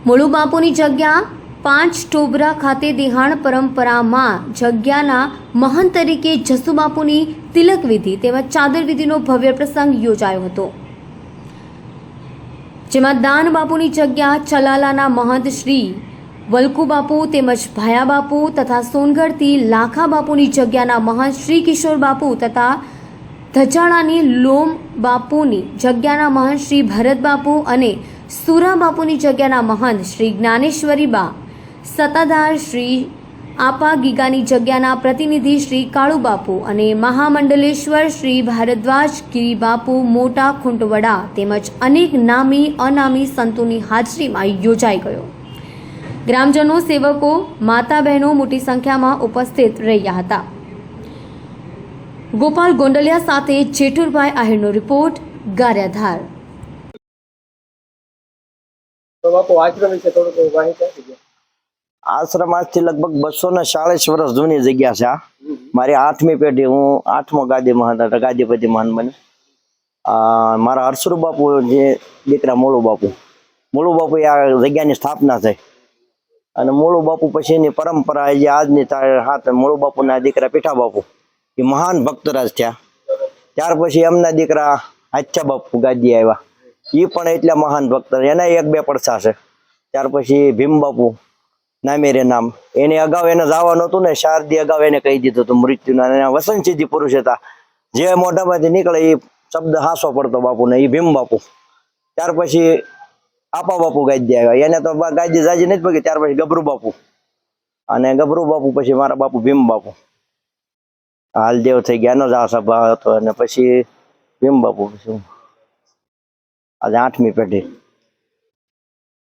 મૂળુ બાપુની જગ્યા 5 ટોબરા ખાતે દેહાણ પરંપરામાં જગ્યાના મહંત તરીકે જસુબાપુની તિલક વિધિ તેમજ ચાદર વિધિનો ભવ્ય પ્રસંગ યોજાયો હતો, જેમાં દાન બાપુની જગ્યા ચલાલાના મહંત શ્રી વલકુ બાપુ તેમજ ભાયા બાપુ તથા સોનગઢથી લાખા બાપુની જગ્યાના મહંત શ્રી કિશોર બાપુ તથા ધજાણાની લોમ બાપુની જગ્યાના મહંત શ્રી ભરત બાપુ અને સુરા બાપુની જગ્યાના મહંત શ્રી જ્ઞાનેશ્વરી બા, સત્તાધાર શ્રી આપા ગીગાની જગ્યાના પ્રતિનિધિ શ્રી કાળુ બાપુ અને મહામંડલેશ્વર શ્રી ભારદ્વાજ ગીરી બાપુ મોટા ખૂંટવડા તેમજ અનેક નામી અનામી સંતોની હાજરીમાં યોજાઈ ગયો। ગ્રામજનો, સેવકો, માતા બહેનો મોટી સંખ્યામાં ઉપસ્થિત રહ્યા હતા। ગોપાલ ગોંડલિયા સાથે જેઠુરભાઈ આહિરનો રિપોર્ટ, ગારિયાધાર। आश्रम आज थी लगभग 240 वर्ष जूनी जग्या है। मारी 8મી पेढ़ी, हूँ 8मो गादी महंत था, गादीपति महंत बने। मारा हरसुर बापू जे दीकरा मूळू बापू आ जग्यानी स्थापना थई अने मूळू बापू पछीनी परंपरा जे आजनी हाथ मूळू बापूना दीकरा पीठा बापू ए महान भक्तराज थया। त्यार पछी एमना दीकरा आच्या बापू गादी आव्या, ई पण एटला महान भक्त, एना एक बे પડસા છે। त्यार पछी भीम बापू नामेरे नाम, एने अगाव एने जवानुं हतुं ने 4 દી अगाव एने कही दीधुं हतुं मृत्युना। वसंतसिद्धि पुरुष हता, जे मोढामांथी निकळे ए शब्द हासो पड़तो बापूने, ए भीम बापू। त्यार पछी आपा बापू गादी आव्या, एने तो गादी जाजी नथी पगी। त्यार पछी गभरू बापू अने गभरू बापू पछी मारा बापू भीम बापू। हालदेव थई गया नो जा सभा हतो अने पछी भीम बापू। आज 8મી પેઢી।